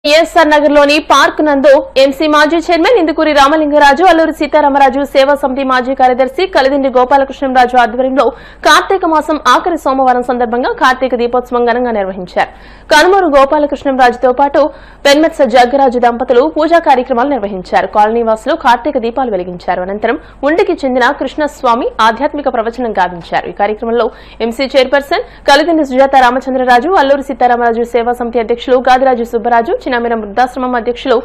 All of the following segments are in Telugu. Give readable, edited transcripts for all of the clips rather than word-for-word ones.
ESR నగర్లోని పార్క్ నందు ఎంసీ మాజీ చైర్మన్ ఇందుకూరి రామలింగరాజు, అల్లూరి సీతారామరాజు సేవా సమితి మాజీ కార్యదర్శి కలిదిండి గోపాలకృష్ణరాజు ఆధ్వర్యంలో కార్తీక మాసం ఆఖరి సోమవారం సందర్భంగా కార్తీక దీపోత్సవం ఘనంగా నిర్వహించారు. కనుమూరు గోపాలకృష్ణరాజుతో పాటు పెన్మెత్స జగ్గరాజు దంపతులు పూజా కార్యక్రమాలు నిర్వహించారు. కాలనీ వాసులు కార్తీక దీపాలు వెలిగించారు. అనంతరం ఉండికి చెందిన కృష్ణస్వామి ఆధ్యాత్మిక ప్రవచనం గావించారు. ఈ కార్యక్రమంలో ఎంసీ చైర్పర్సన్ కలిదిండి సుజాత రామచంద్రరాజు, అల్లూరి సీతారామరాజు సేవా సమితి అధ్యక్షులు గాదిరాజు సుబ్బరాజు, చిన్నమిన వృద్ధాశ్రమం అధ్యక్షులు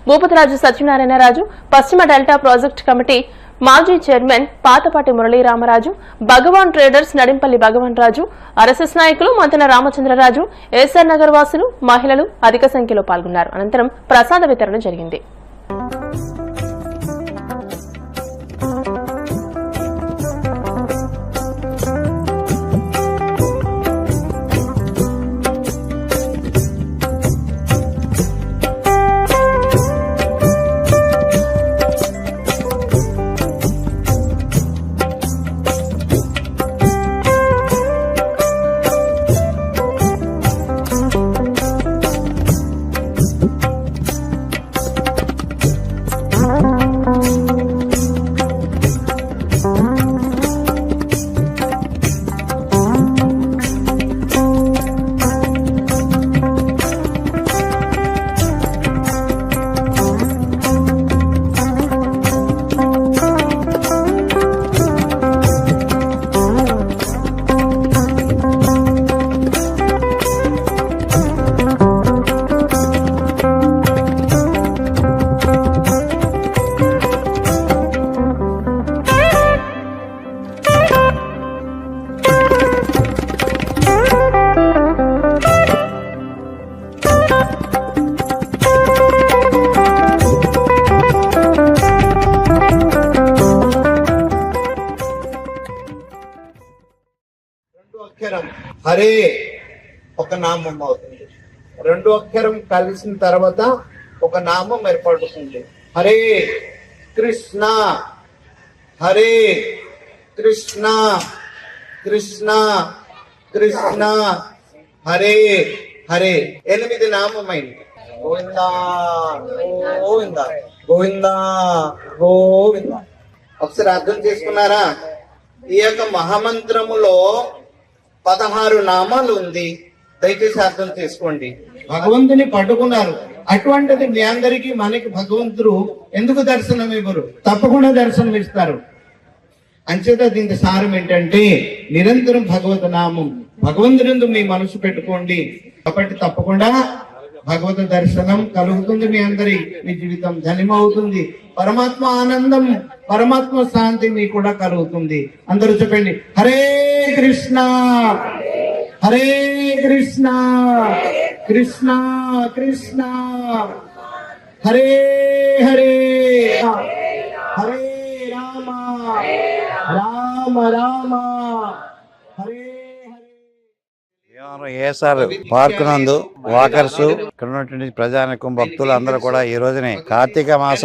భూపతిరాజు సత్యనారాయణరాజు, పశ్చిమ డెల్టా ప్రాజెక్టు కమిటీ మాజీ చైర్మన్ పాతపాటి మురళీరామరాజు, భగవాన్ ట్రేడర్స్ నడింపల్లి భగవాన్ రాజు, ఆర్ఎస్ఎస్ నాయకులు మంతెన రామచంద్రరాజు, ఏఎస్ఆర్ నగర్ వాసులు, మహిళలు అధిక సంఖ్యలో పాల్గొన్నారు. అనంతరం ప్రసాద వితరణ జరిగింది. హరే ఒక నామం అవుతుంది. రెండు అక్షరం కలిసిన తర్వాత ఒక నామం ఏర్పడుతుంది. హరే కృష్ణ, హరే కృష్ణ, కృష్ణ కృష్ణ హరే హరే 8 నామమైంది. గోవిందా గోవింద గోవిందా గోవింద. ఒకసారి అర్థం చేసుకున్నారా? ఈ యొక్క మహామంత్రములో 16 నామాలు ఉంది. దయచేసి అర్థం చేసుకోండి. భగవంతుని పట్టుకున్నారు. అటువంటిది మీ అందరికీ మనకి భగవంతుడు ఎందుకు దర్శనం ఇవ్వరు? తప్పకుండా దర్శనం ఇస్తారు. అంచేత దీని సారం ఏంటంటే నిరంతరం భగవత నామం, భగవంతుని మీ మనసు పెట్టుకోండి. కాబట్టి తప్పకుండా భగవత దర్శనం కలుగుతుంది. మీ అందరి మీ జీవితం ధన్యమవుతుంది. పరమాత్మ ఆనందం, పరమాత్మ శాంతి మీకు కూడా కలుగుతుంది. అందరూ చెప్పండి హరే కృష్ణ, హరే కృష్ణ, కృష్ణ కృష్ణ హరే హరే, హరే రామ, రామ రామ హరే. ఏఎస్ఆర్ పార్క్ నందు వాకర్స్, ఇక్కడ ఉన్నటువంటి ప్రజానికం, భక్తులు అందరూ కూడా ఈ రోజునే కార్తీక మాస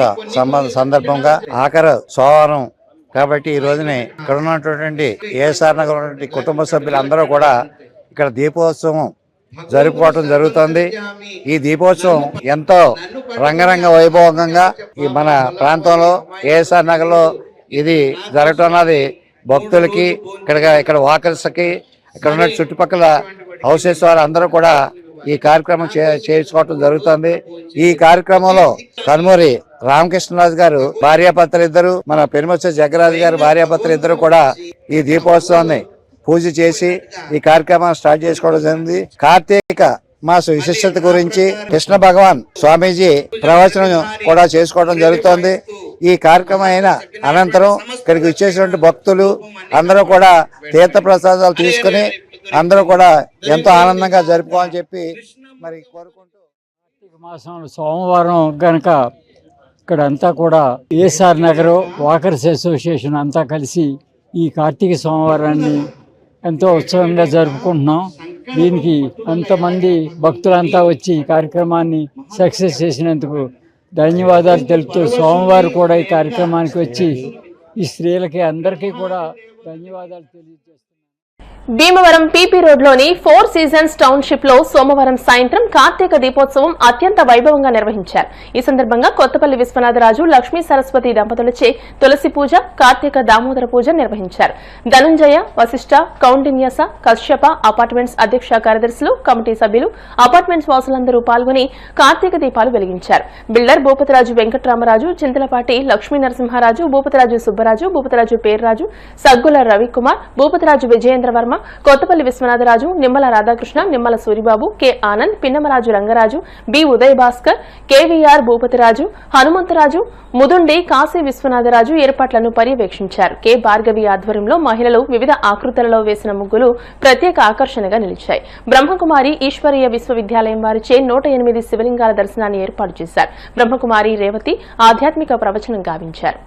సందర్భంగా ఆఖరి సోమవారం కాబట్టి ఈ రోజునే ఇక్కడ ఉన్నటువంటి ఏఎస్ఆర్ నగర్ ఉన్నటువంటి కుటుంబ సభ్యులందరూ కూడా ఇక్కడ దీపోత్సవం జరుపుకోవటం జరుగుతుంది. ఈ దీపోత్సవం ఎంతో రంగరంగ వైభవంగా ఈ మన ప్రాంతంలో ఏఎస్ఆర్ నగర్ లో ఇది జరగటం అన్నది భక్తులకి, ఇక్కడ వాకర్స్కి, ఇక్కడ ఉన్న చుట్టుపక్కల హౌసెస్ వారు అందరూ కూడా ఈ కార్యక్రమం చేసుకోవటం జరుగుతుంది. ఈ కార్యక్రమంలో కనుమూరి రామకృష్ణరాజు గారు భార్యాభర్తలు ఇద్దరు, మన పెనుమెత్స జగ్గరాజు గారు భార్యాభర్తలు ఇద్దరు కూడా ఈ దీపోత్సవాన్ని పూజ చేసి ఈ కార్యక్రమాన్ని స్టార్ట్ చేసుకోవడం జరిగింది. కార్తీక మాస విశిష్టత గురించి కృష్ణ భగవాన్ స్వామీజీ ప్రవచనం కూడా చేసుకోవడం జరుగుతోంది. ఈ కార్యక్రమం అయిన అనంతరం ఇక్కడికి వచ్చేసినటువంటి భక్తులు అందరూ కూడా తీర్థ ప్రసాదాలు తీసుకుని అందరూ కూడా ఎంతో ఆనందంగా జరుపుకోవాలని చెప్పి మరి కోరుకుంటూ, కార్తీక మాసం సోమవారం కనుక ఇక్కడ అంతా కూడా ఏఎస్ఆర్ నగర్ వాకర్స్ అసోసియేషన్ అంతా కలిసి ఈ కార్తీక సోమవారాన్ని ఎంతో ఉత్సవంగా జరుపుకుంటున్నాం. దీనికి అంతమంది భక్తులంతా వచ్చి ఈ కార్యక్రమాన్ని సక్సెస్ చేసినందుకు ధన్యవాదాలు తెలుపుతూ సోమవారం కూడా ఈ కార్యక్రమానికి వచ్చి ఈ స్త్రీలకి అందరికీ కూడా ధన్యవాదాలు తెలియజేస్తున్నాను. భీమవరం పీపీ రోడ్లోని 4 సీజన్స్ టౌన్షిప్ లో సోమవారం సాయంత్రం కార్తీక దీపోత్సవం అత్యంత వైభవంగా నిర్వహించారు. ఈ సందర్భంగా కొత్తపల్లి విశ్వనాథరాజు, లక్ష్మీ సరస్వతి దంపతులచే తులసి పూజ, కార్తీక దామోదర పూజ నిర్వహించారు. ధనుంజయ, వశిష్ఠ, కౌండిన్యస, కశ్యప అపార్ట్మెంట్స్ అధ్యక్ష కార్యదర్శులు, కమిటీ సభ్యులు, అపార్ట్మెంట్స్ వాసులందరూ పాల్గొని కార్తీక దీపాలు వెలిగించారు. Builder Bhupathiraju Venkatramaraju, Chintalapati Lakshmi Narasimharaju, Bhupathiraju Subbaraju, Bhupathiraju Perraju, Saggula Ravikumar, Bhupathiraju Vijayendravarma, Kothapalli Viswanatharaju, Nimmala Radhakrishna, Nimmala Suribabu, K Anand, Pinnamaraju Rangaraju, B Uday Bhaskar, KVR Bhupathiraju, Hanumantharaju, Mudundi Kasi Viswanatharaju ఏర్పాట్లను పర్యవేక్షించారు. కె భార్గవి ఆధ్వర్యంలో మహిళలు వివిధ ఆకృతులలో వేసిన ముగ్గులు ప్రత్యేక ఆకర్షణగా నిలిచాయి. బ్రహ్మకుమారి ఈశ్వరీయ విశ్వవిద్యాలయం వారిచే 108 శివలింగాల దర్శనాన్ని ఏర్పాటు చేశారు. బ్రహ్మకుమారి రేవతి ఆధ్యాత్మిక ప్రవచనం గావించారు.